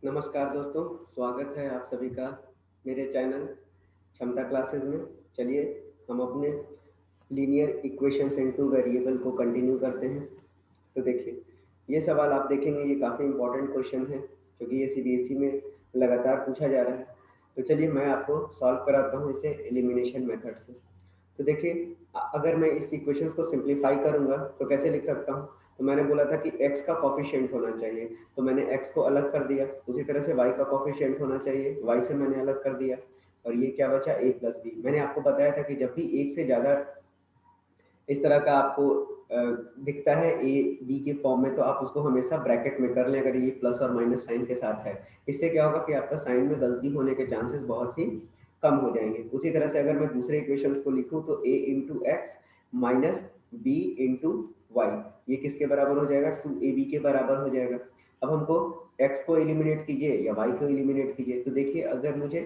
नमस्कार दोस्तों, स्वागत है आप सभी का मेरे चैनल क्षमता क्लासेस में। चलिए हम अपने लीनियर इक्वेशंस इनटू वेरिएबल को कंटिन्यू करते हैं। तो देखिए, ये सवाल आप देखेंगे, ये काफ़ी इंपॉर्टेंट क्वेश्चन है क्योंकि ये सीबीएसई में लगातार पूछा जा रहा है। तो चलिए मैं आपको सॉल्व कराता हूँ इसे एलिमिनेशन मेथड से। तो देखिए, अगर मैं इस इक्वेशंस को सिंप्लीफाई करूँगा तो कैसे लिख सकता हूँ। तो मैंने बोला था कि x का कॉफिशिएंट होना चाहिए, तो मैंने x को अलग कर दिया। उसी तरह से y का कॉफिशिएंट होना चाहिए, y से मैंने अलग कर दिया। और ये क्या बचा, a प्लस बी। मैंने आपको बताया था कि जब भी एक से ज़्यादा इस तरह का आपको दिखता है ए बी के फॉर्म में, तो आप उसको हमेशा ब्रैकेट में कर लें अगर ये प्लस और माइनस साइन के साथ है। इससे क्या होगा कि आपका साइन में गलती होने के चांसेस बहुत ही कम हो जाएंगे। उसी तरह से अगर मैं दूसरे इक्वेशंस को लिखूं तो a into x minus B into Y, ये किसके बराबर हो जाएगा, 2ab के बराबर हो जाएगा। अब हमको x को एलिमिनेट कीजिए या y को एलिमिनेट कीजिए। तो देखिए, अगर मुझे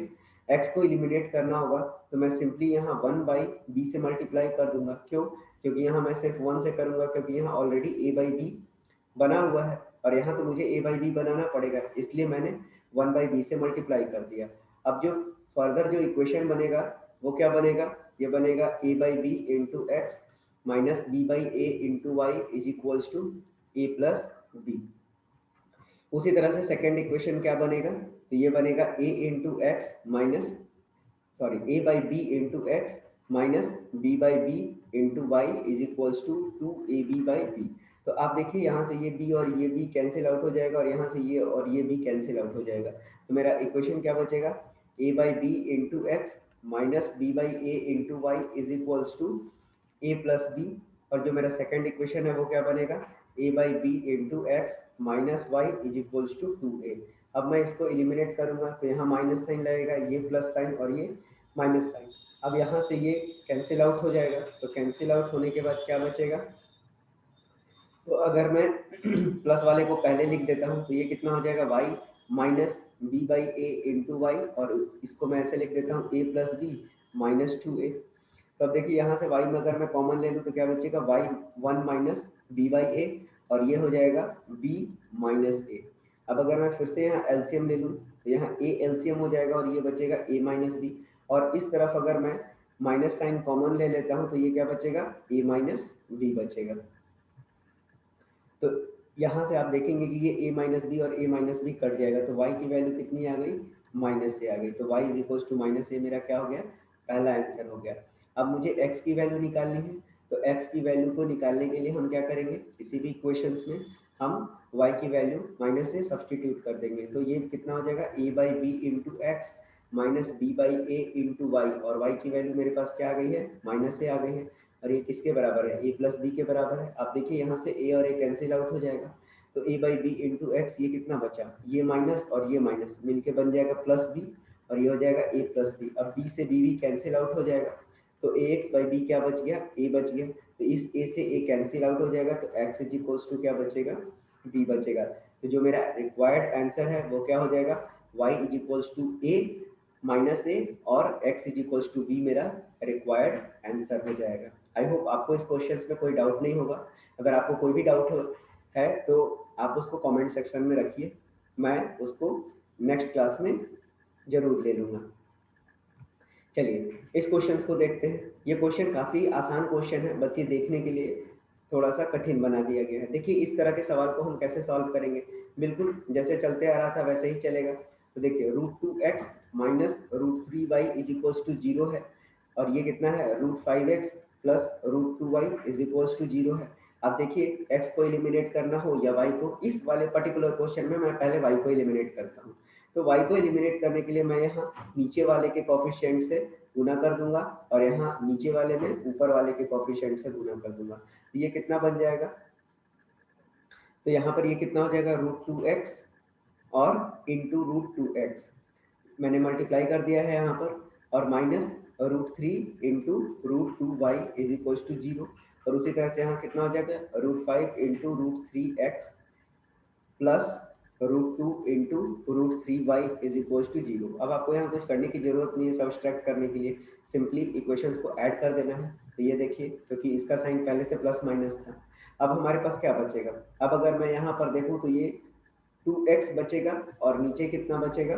x को एलिमिनेट करना होगा तो मैं सिंपली यहाँ 1/b से मल्टीप्लाई कर दूंगा। क्यों? क्योंकि यहाँ मैं सिर्फ 1 से करूंगा, क्योंकि यहाँ ऑलरेडी a बाई बी बना हुआ है और यहाँ तो मुझे a बाई बी बनाना पड़ेगा, इसलिए मैंने 1/b से मल्टीप्लाई कर दिया। अब जो फर्दर जो इक्वेशन बनेगा वो क्या बनेगा, ये बनेगा a by B into x minus B by A into Y is equals to A plus B. उसी तरह से सेकेंड इक्वेशन क्या बनेगा, तो ये बनेगा a into x minus a by B into x minus B by B into Y is equals to 2ab by B. तो आप देखिए, यहाँ से ये b और ये b कैंसिल आउट हो जाएगा और यहाँ से ये और ये b कैंसिल आउट हो जाएगा। तो मेरा इक्वेशन क्या बचेगा, a by B into x minus B by A into Y is equals to A plus B. और जो मेरा सेकेंड इक्वेशन है वो क्या बनेगा, a by B into x minus Y is equals to 2a। अब मैं इसको एलिमिनेट करूंगा तो यहाँ माइनस साइन लगेगा, ये प्लस साइन और ये माइनस साइन। अब यहाँ से ये कैंसिल आउट हो जाएगा, तो कैंसिल आउट होने के बाद क्या बचेगा, तो अगर मैं प्लस वाले को पहले लिख देता हूँ तो ये कितना हो जाएगा, y minus B by A into Y, और इसको मैं ऐसे लिख देता हूँ a plus B minus 2a। तो अब देखिए, यहाँ से y में अगर मैं कॉमन ले लूँ तो क्या बचेगा, y 1 माइनस बी बाई ए, और ये हो जाएगा b माइनस ए। अब अगर मैं फिर से यहाँ एलसीएम ले लूँ तो यहाँ a एलसीएम हो जाएगा और ये बचेगा a माइनस बी। और इस तरफ अगर मैं माइनस साइन कॉमन ले लेता हूँ तो ये क्या बचेगा, a माइनस बी बचेगा। तो यहाँ से आप देखेंगे कि ये a माइनस बी और a माइनस बी कट जाएगा, तो y की वैल्यू कितनी आ गई, माइनस से आ गई। तो y is equals to minus A मेरा क्या हो गया, पहला आंसर हो गया। अब मुझे x की वैल्यू निकालनी है, तो x की वैल्यू को निकालने के लिए हम क्या करेंगे, किसी भी इक्वेशंस में हम y की वैल्यू माइनस से सब्सटीट्यूट कर देंगे। तो ये कितना हो जाएगा, a by B into x minus B by A into Y, और y की वैल्यू मेरे पास क्या आ गई है, माइनस से आ गई है। और ये किसके बराबर है, a प्लस बी के बराबर है। आप देखिए, यहाँ से a और a कैंसिल आउट हो जाएगा, तो a by B into X, ये कितना बचा, ये माइनस और ये माइनस मिलके बन जाएगा प्लस बी, और ये हो जाएगा a प्लस बी। अब b से b भी कैंसिल आउट हो जाएगा, तो ए एक्स बाई बी क्या बच गया, a बच गया। तो इस a से a कैंसिल आउट हो जाएगा, तो x इज इक्वल्स टू क्या बचेगा, b बचेगा। तो जो मेरा रिक्वायर्ड आंसर है वो क्या हो जाएगा, y is equals to a minus A और x is equals to B मेरा रिक्वायर्ड आंसर हो जाएगा। आई होप आपको इस क्वेश्चन में कोई डाउट नहीं होगा। अगर आपको कोई भी डाउट है तो आप उसको कमेंट सेक्शन में रखिए, मैं उसको नेक्स्ट क्लास में जरूर ले लूँगा। चलिए इस क्वेश्चन को देखते हैं। ये क्वेश्चन काफ़ी आसान क्वेश्चन है, बस ये देखने के लिए थोड़ा सा कठिन बना दिया गया है। देखिए, इस तरह के सवाल को हम कैसे सॉल्व करेंगे, बिल्कुल जैसे चलते आ रहा था वैसे ही चलेगा। तो देखिए, √2x minus √3y is equals to 0 है, और ये कितना है, √5x plus √2y is equals to 0 है। अब देखिए, x को एलिमिनेट करना हो या y को, इस वाले पर्टिकुलर क्वेश्चन में मैं पहले y को एलिमिनेट करता हूँ। तो y को एलिमिनेट करने के लिए मैं यहाँ नीचे वाले के कॉफिशिएंट से गुना कर दूंगा और यहाँ नीचे वाले में ऊपर वाले के कॉफिशिएंट से गुना कर दूंगा। तो ये कितना बन जाएगा, तो यहाँ पर ये कितना हो जाएगा, √2x और इंटू √2x मैंने मल्टीप्लाई कर दिया है यहाँ पर, और minus √3 into √2y is equal to 0। और उसी तरह से यहाँ कितना हो जाएगा, √5 into √3x plus √2 into √3y is equal to 0। अब आपको यहाँ कुछ करने की जरूरत नहीं है, सब्सट्रैक्ट करने के लिए सिंपली इक्वेशंस को ऐड कर देना है। तो ये देखिए, क्योंकि इसका साइन पहले से प्लस माइनस था, अब हमारे पास क्या बचेगा। अब अगर मैं यहाँ पर देखूँ तो ये 2x बचेगा और नीचे कितना बचेगा,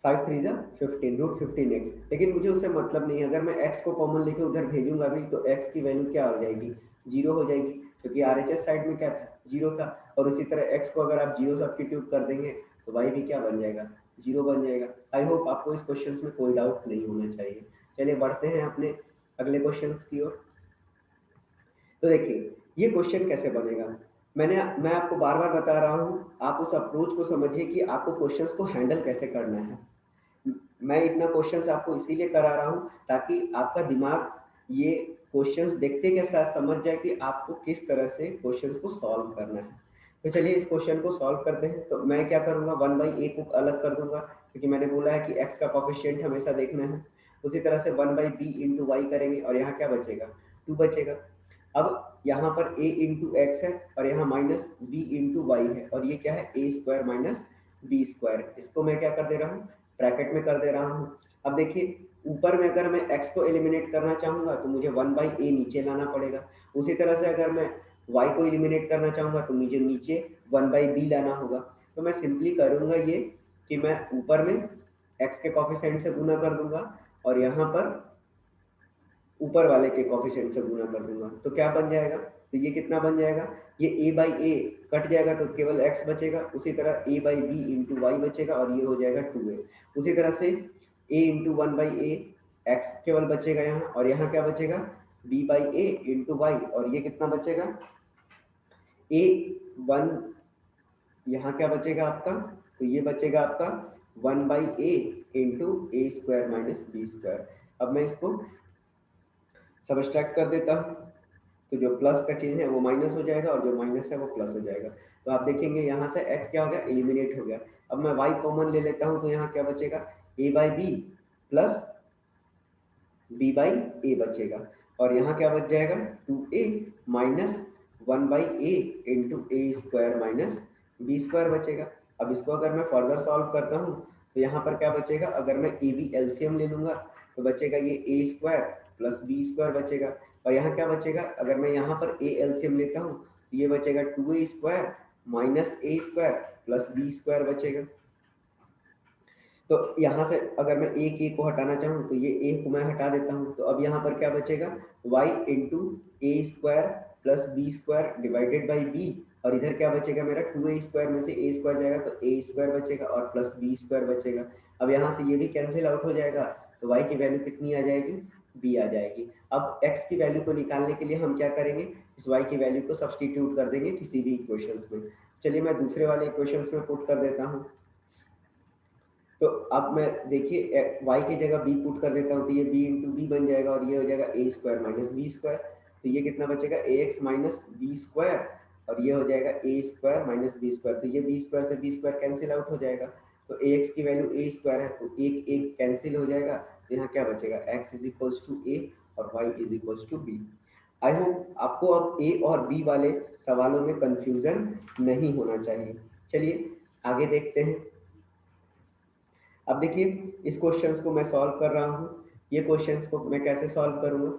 5 3 जा 15 रूट 15x। लेकिन मुझे उससे मतलब नहीं है, अगर मैं x को कॉमन लेके उधर भेजूंगा भी तो x की वैल्यू क्या हो जाएगी, 0 हो जाएगी, क्योंकि RHS साइड में क्या था, 0 था। और उसी तरह x को अगर आप 0 सब्स्टिट्यूट कर देंगे तो y भी क्या बन जाएगा, 0 बन जाएगा। आई होप आपको इस क्वेश्चन में कोई डाउट नहीं होना चाहिए। चलिए बढ़ते हैं अपने अगले क्वेश्चन की ओर। तो देखिए ये क्वेश्चन कैसे बनेगा, मैं आपको बार बार बता रहा हूँ, आप उस अप्रोच को समझिए कि आपको क्वेश्चंस को हैंडल कैसे करना है। मैं इतना क्वेश्चंस आपको इसीलिए करा रहा हूँ ताकि आपका दिमाग ये क्वेश्चंस देखते के साथ समझ जाए कि आपको किस तरह से क्वेश्चंस को सॉल्व करना है। तो चलिए इस क्वेश्चन को सॉल्व करते हैं। तो मैं क्या करूँगा, 1/a को अलग कर दूंगा, क्योंकि मैंने बोला है कि x का कोफिशिएंट हमेशा देखना है। उसी तरह से 1/b इंटू वाई करेंगे और यहाँ क्या बचेगा, 2 बचेगा। अब यहाँ पर a इंटू एक्स है और यहाँ माइनस b इंटू वाई है, और ये क्या है, a square minus B square. इसको मैं क्या कर दे रहा हूँ, ब्रैकेट में कर दे रहा हूँ। अब देखिए ऊपर में अगर मैं x को एलिमिनेट करना चाहूंगा तो मुझे 1/a नीचे लाना पड़ेगा। उसी तरह से अगर मैं y को एलिमिनेट करना चाहूंगा तो मुझे नीचे 1/b लाना होगा। तो मैं सिंपली करूंगा ये कि मैं ऊपर में x के कोफिशिएंट से गुना कर दूंगा और यहाँ पर ऊपर वाले के कोफिशिएंट से गुना कर दूंगा। तो क्या बन जाएगा, तो ये कितना बन जाएगा, ये a/a कट जाएगा तो केवल x बचेगा। उसी तरह a/b इंटू वाई बचेगा और ये हो जाएगा 2a। उसी तरह से a इंटू 1/a, x केवल बचेगा यहाँ, और यहाँ क्या बचेगा, b/a इंटू वाई, और ये कितना बचेगा, a1, यहाँ क्या बचेगा आपका, तो ये बचेगा आपका 1/a into A square minus B square. अब मैं इसको सबट्रैक्ट कर देता हूँ, तो जो प्लस का चीज है वो माइनस हो जाएगा और जो माइनस है वो प्लस हो जाएगा। तो आप देखेंगे यहाँ से x क्या हो गया, एलिमिनेट हो गया। अब मैं y कॉमन ले लेता हूँ तो यहाँ क्या बचेगा, a/b प्लस b/a बचेगा, और यहाँ क्या बच जाएगा, 2a minus 1/a into A square minus B square बचेगा। अब इसको अगर मैं फर्दर सॉल्व करता हूँ तो यहाँ पर क्या बचेगा, अगर मैं ए बी एलसीएम ले लूंगा तो बचेगा ये ए स्क्वायर प्लस बी स्क्वायर बचेगा। और यहाँ क्या बचेगा, अगर मैं यहाँ पर ए एलसीएम लेता हूँ तो ये बचेगा 2a स्क्वायर माइनस ए स्क्वायर प्लस बी स्क्वायर बचेगा। तो यहाँ से अगर मैं एक ए को हटाना चाहूँ तो ये ए को मैं हटा देता हूँ, तो अब यहाँ पर क्या बचेगा, y into A square plus B square divided by B, और इधर क्या बचेगा मेरा, 2a स्क्वायर में से a स्क्वायर जाएगा तो a स्क्वायर बचेगा और प्लस बी स्क्वायर बचेगा। अब यहाँ से ये भी कैंसिल आउट हो जाएगा, तो y की वैल्यू कितनी आ जाएगी, b आ जाएगी। अब x की वैल्यू को निकालने के लिए हम क्या करेंगे, इस y की वैल्यू को सब्सटीट्यूट कर देंगे किसी भी इक्वेशंस में। चलिए मैं दूसरे वाले इक्वेशंस में पुट कर देता हूँ। तो अब मैं देखिए y की जगह b पुट कर देता हूँ, तो ये b इंटू बी बन जाएगा और ये हो जाएगा a square minus B square. तो ये कितना बचेगा, ए एक्स माइनस बी स्क्वायर, और ये हो जाएगा a square minus B square. तो ये बी स्क्वायर से बी स्क्वायर कैंसिल आउट हो जाएगा, तो ए एक्स की वैल्यू ए स्क्वायर है तो एक एक कैंसिल हो जाएगा। तो यहाँ क्या बचेगा, X is equals to A और Y is equals to B. I hope आपको अब ए और बी वाले सवालों में कंफ्यूजन नहीं होना चाहिए। चलिए आगे देखते हैं। अब देखिए इस क्वेश्चंस को मैं सॉल्व कर रहा हूँ, ये क्वेश्चंस को मैं कैसे सॉल्व करूँगा।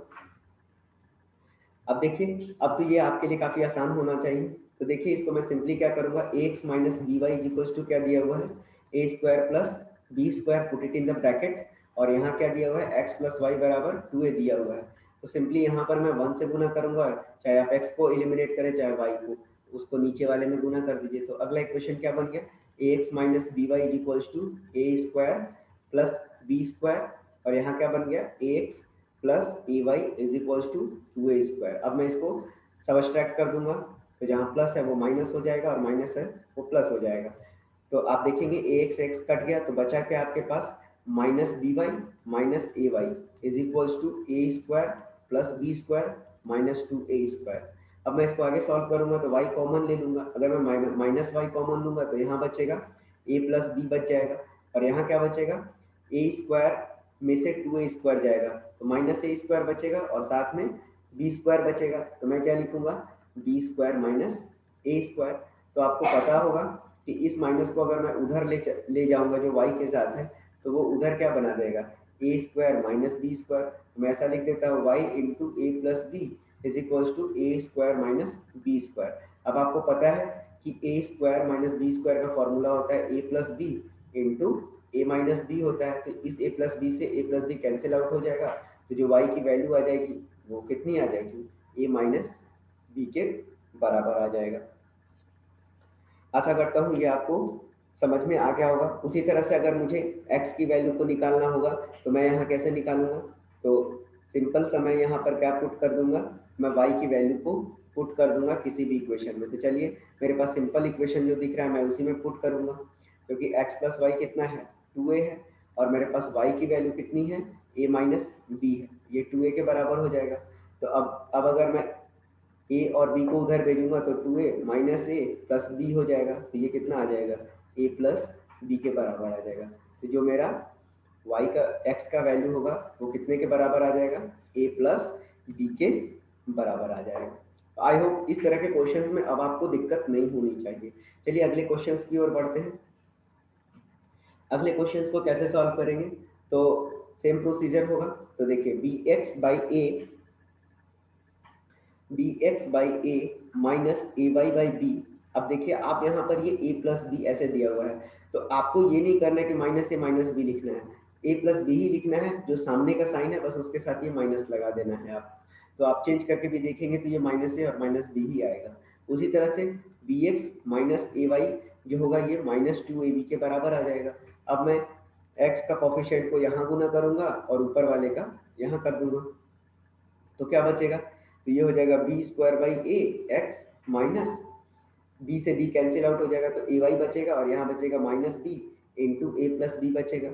अब देखिए अब तो ये आपके लिए काफ़ी आसान होना चाहिए। तो देखिए इसको मैं सिंपली क्या करूँगा, a x minus b y equals to क्या दिया हुआ है, a square plus B square, put it in the bracket, और यहाँ क्या दिया हुआ है, एक्स प्लस वाई बराबर 2a दिया हुआ है। तो सिंपली यहाँ पर मैं 1 से गुना करूँगा, चाहे आप x को एलिमिनेट करें चाहे y को, उसको नीचे वाले में गुना कर दीजिए। तो अगला इक्वेशन क्या बन गया, a x minus b y equals to A square plus B square, और यहाँ क्या बन गया, a x plus A y is equals to 2a square. अब मैं इसको सबट्रैक्ट कर दूंगा, तो जहाँ प्लस है वो माइनस हो जाएगा और माइनस है वो प्लस हो जाएगा। तो आप देखेंगे ए एक्स एक्स कट गया, तो बचा क्या आपके पास, minus b y minus A y is equals to A square plus B square minus 2a square. अब मैं इसको आगे सॉल्व करूंगा तो y कॉमन ले लूंगा, अगर मैं माइनस वाई कॉमन लूंगा तो यहाँ बचेगा a प्लस बी बच जाएगा, और यहाँ क्या बचेगा, ए स्क्वायर में से 2a स्क्वायर जाएगा तो माइनस ए स्क्वायर बचेगा और साथ में बी स्क्वायर बचेगा। तो मैं क्या लिखूंगा, बी स्क्वायर माइनस ए स्क्वायर। तो आपको पता होगा कि इस माइनस को अगर मैं उधर ले जाऊंगा जो y के साथ है, तो वो उधर क्या बना देगा, A square minus B square. तो मैं ऐसा लिख देता हूँ y into A plus B is equals to A square minus B square. अब आपको पता है कि A square minus B square का फॉर्मूला होता है A plus B into A minus B होता है। तो इस ए प्लस बी से A plus B cancel out हो जाएगा, तो जो वाई की वैल्यू आ जाएगी वो कितनी आ जाएगी, ए माइनस बी के बराबर आ जाएगा। आशा करता हूँ ये आपको समझ में आ गया होगा। उसी तरह से अगर मुझे x की वैल्यू को निकालना होगा तो मैं यहाँ कैसे निकालूंगा, तो सिंपल सा मैं यहाँ पर क्या पुट कर दूंगा, मैं y की वैल्यू को पुट कर दूंगा किसी भी इक्वेशन में। तो चलिए मेरे पास सिंपल इक्वेशन जो दिख रहा है मैं उसी में पुट करूंगा, क्योंकि x प्लस वाई कितना है 2a है, और मेरे पास y की वैल्यू कितनी है a माइनस बी है, ये 2a के बराबर हो जाएगा। तो अब अगर मैं ए और बी को उधर भेजूंगा तो 2a माइनस ए प्लस बी हो जाएगा, तो ये कितना आ जाएगा ए प्लस बी के बराबर आ जाएगा। तो जो मेरा y का x का वैल्यू होगा वो कितने के बराबर आ जाएगा, a प्लस बी के बराबर आ जाएगा। आई होप इस तरह के क्वेश्चंस में अब आपको दिक्कत नहीं होनी चाहिए। चलिए अगले क्वेश्चंस की ओर बढ़ते हैं। अगले क्वेश्चंस को कैसे सॉल्व करेंगे, तो सेम प्रोसीजर होगा। तो देखिए bx by A minus A Y by B. अब देखिए आप यहाँ पर ये a प्लस बी ऐसे दिया हुआ है, तो आपको ये नहीं करना है कि माइनस ए माइनस बी लिखना है, a प्लस बी ही लिखना है, जो सामने का साइन है बस उसके साथ ये माइनस लगा देना है आप। तो आप चेंज करके भी देखेंगे तो ये माइनस ए और माइनस बी ही आएगा। उसी तरह से बी एक्स माइनस ए वाई जो होगा ये माइनस 2ab के बराबर आ जाएगा। अब मैं x का कोफिशिएंट को यहाँ गुना करूंगा और ऊपर वाले का यहाँ कर दूंगा, तो क्या बचेगा, तो ये हो जाएगा b square by a x minus b से बी कैंसिल आउट हो जाएगा तो ए वाई बचेगा, और यहाँ बचेगा माइनस बी इंटू ए प्लस बी बचेगा।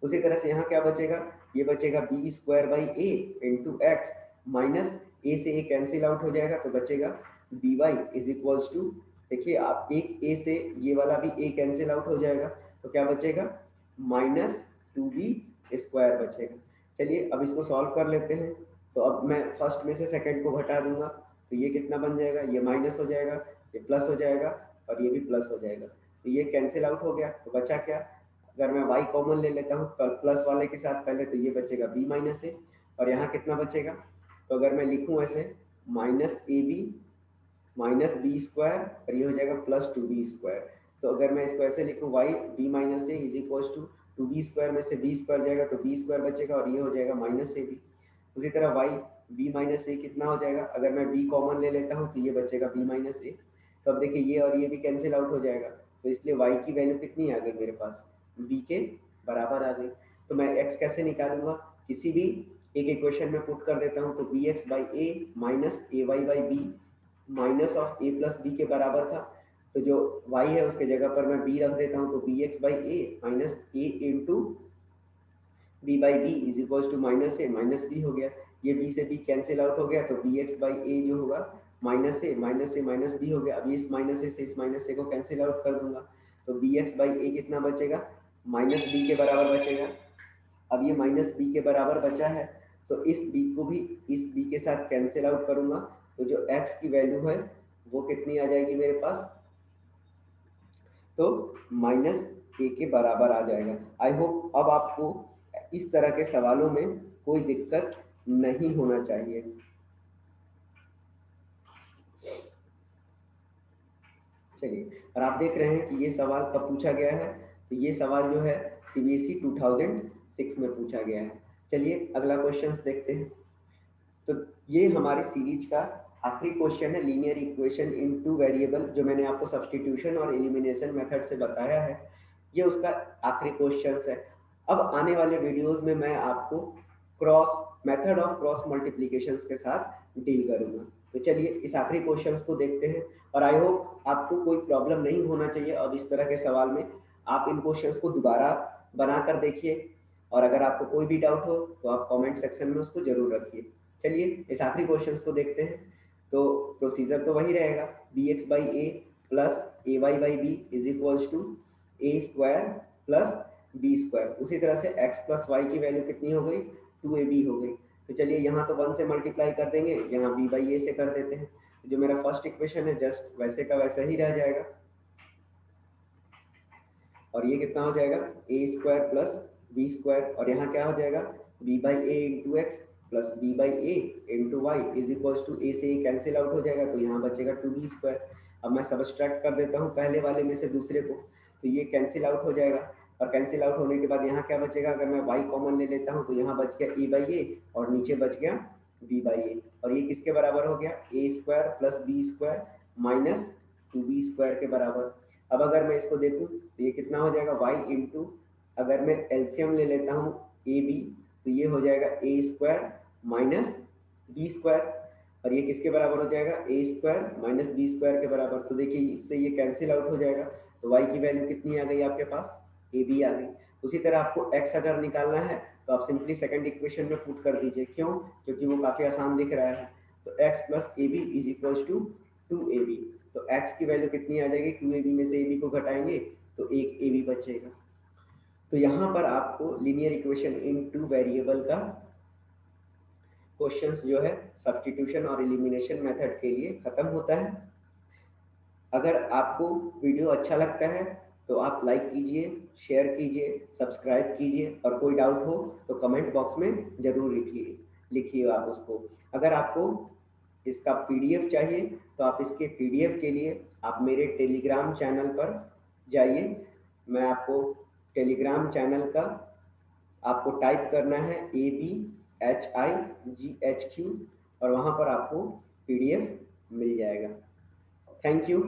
उसी तरह से यहाँ क्या बचेगा, ये बचेगा b square by A into x minus a से ए कैंसिल आउट हो जाएगा तो बचेगा b y is equals to, देखिए आप एक ए से ये वाला भी ए कैंसिल आउट हो जाएगा तो क्या बचेगा माइनस 2b स्क्वायर बचेगा। चलिए अब इसको सॉल्व कर लेते हैं। तो अब मैं फर्स्ट में से सेकंड को घटा दूंगा, तो ये कितना बन जाएगा, ये माइनस हो जाएगा, ये प्लस हो जाएगा और ये भी प्लस हो जाएगा, तो ये कैंसिल आउट हो गया। तो बचा क्या, अगर मैं y कॉमन ले लेता हूँ प्लस वाले के साथ पहले, तो ये बचेगा b माइनस ए, और यहाँ कितना बचेगा, तो अगर मैं लिखूँ ऐसे minus A B minus B square और ये हो जाएगा प्लस 2b स्क्वायर। तो अगर मैं इसको ऐसे लिखूँ y b minus A is equals to 2b square में से b स्क्वायर जाएगा तो b स्क्वायर बचेगा और ये हो जाएगा माइनस ए बी। उसी तरह y b माइनस ए कितना हो जाएगा, अगर मैं b कॉमन ले लेता हूँ तो ये बचेगा b माइनस ए। तो अब देखिए ये और ये भी कैंसिल आउट हो जाएगा, तो इसलिए y की वैल्यू कितनी आ गई मेरे पास, b के बराबर आ गई। तो मैं x कैसे निकालूंगा, किसी भी एक इक्वेशन में पुट कर देता हूँ, तो B X by A minus A Y by B minus of A plus B के बराबर था, तो जो y है उसके जगह पर मैं b रख देता हूँ, तो B X by A minus A into B by B is equals to minus A minus B हो गया। ये b से b कैंसिल आउट हो गया तो बी एक्स बाई ए जो होगा माइनस ए माइनस बी हो गया। अभी इस माइनस ए से इस माइनस ए को कैंसिल आउट कर दूंगा, तो बी एक्स बाई ए कितना बचेगा, माइनस बी के बराबर बचेगा। अब ये माइनस बी के बराबर बचा है तो इस b को भी इस b के साथ कैंसिल आउट करूंगा, तो जो x की वैल्यू है वो कितनी आ जाएगी मेरे पास, तो माइनस ए के बराबर आ जाएगा। आई होप अब आपको इस तरह के सवालों में कोई दिक्कत नहीं होना चाहिए। चलिए, और आप देख रहे हैं कि ये सवाल कब पूछा गया है, तो ये सवाल जो है सीबीएसई 2006 में पूछा गया है। चलिए अगला क्वेश्चन देखते हैं। तो ये हमारी सीरीज का आखिरी क्वेश्चन है, linear equation in two variable, जो मैंने आपको सब्स्टिट्यूशन और एलिमिनेशन मेथड से बताया है, ये उसका आखिरी क्वेश्चन है। अब आने वाले वीडियोस में मैं आपको मेथड ऑफ क्रॉस मल्टीप्लिकेशन के साथ डील करूंगा। तो चलिए इस आखिरी क्वेश्चन को देखते हैं, और आई होप आपको कोई प्रॉब्लम नहीं होना चाहिए। अब इस तरह के सवाल में आप इन क्वेश्चंस को दोबारा बनाकर देखिए, और अगर आपको कोई भी डाउट हो तो आप कमेंट सेक्शन में उसको जरूर रखिए। चलिए इस आखिरी क्वेश्चन को देखते हैं। तो प्रोसीजर तो वही रहेगा, B X by A plus A Y by B is equals to A square plus B square. उसी तरह से x प्लस वाई की वैल्यू कितनी हो गई, 2ab हो गई। तो चलिए यहाँ तो 1 से मल्टीप्लाई कर देंगे, यहाँ b बाई ए से कर देते हैं। जो मेरा फर्स्ट इक्वेशन है जस्ट वैसे का वैसा ही रह जाएगा, और ये कितना हो जाएगा a square plus B square, और यहाँ क्या हो जाएगा b by A into x plus b by A into Y is equals to a से ए कैंसिल आउट हो जाएगा, तो यहाँ बचेगा 2b स्क्वायर। अब मैं सबट्रैक्ट कर देता हूँ पहले वाले में से दूसरे को, तो ये कैंसिल आउट हो जाएगा। और कैंसिल आउट होने के बाद यहाँ क्या बचेगा, अगर मैं y कॉमन ले लेता हूँ तो यहाँ बच गया a बाई ए और नीचे बच गया b बाई ए, और ये किसके बराबर हो गया, a square plus B square minus 2b square के बराबर। अब अगर मैं इसको देखूँ तो ये कितना हो जाएगा y इंटू, अगर मैं एलसीएम ले लेता हूँ ए बी, तो ये हो जाएगा a square minus B square, और ये किसके बराबर हो जाएगा, a square minus B square के बराबर। तो देखिए इससे ये कैंसिल आउट हो जाएगा, तो y की वैल्यू कितनी आ गई आपके पास, ए बी आ गई। उसी तरह आपको x अगर निकालना है तो आप सिंपली सेकंड इक्वेशन में पुट कर दीजिए, क्यों, क्योंकि वो काफ़ी आसान दिख रहा है। तो x plus A B is equals to 2ab, तो x की वैल्यू कितनी आ जाएगी, 2ab में से ab को घटाएंगे तो एक ab बचेगा। तो यहाँ पर आपको linear equation in two variable का क्वेश्चंस जो है सब्स्टिट्यूशन और एलिमिनेशन मेथड के लिए खत्म होता है। अगर आपको वीडियो अच्छा लगता है तो आप लाइक कीजिए, शेयर कीजिए, सब्सक्राइब कीजिए, और कोई डाउट हो तो कमेंट बॉक्स में ज़रूर लिखिए आप उसको। अगर आपको इसका पीडीएफ चाहिए तो आप इसके पीडीएफ के लिए आप मेरे टेलीग्राम चैनल पर जाइए। मैं आपको टेलीग्राम चैनल का आपको टाइप करना है ABHIGHQ, और वहाँ पर आपको पीडीएफ मिल जाएगा। Thank you.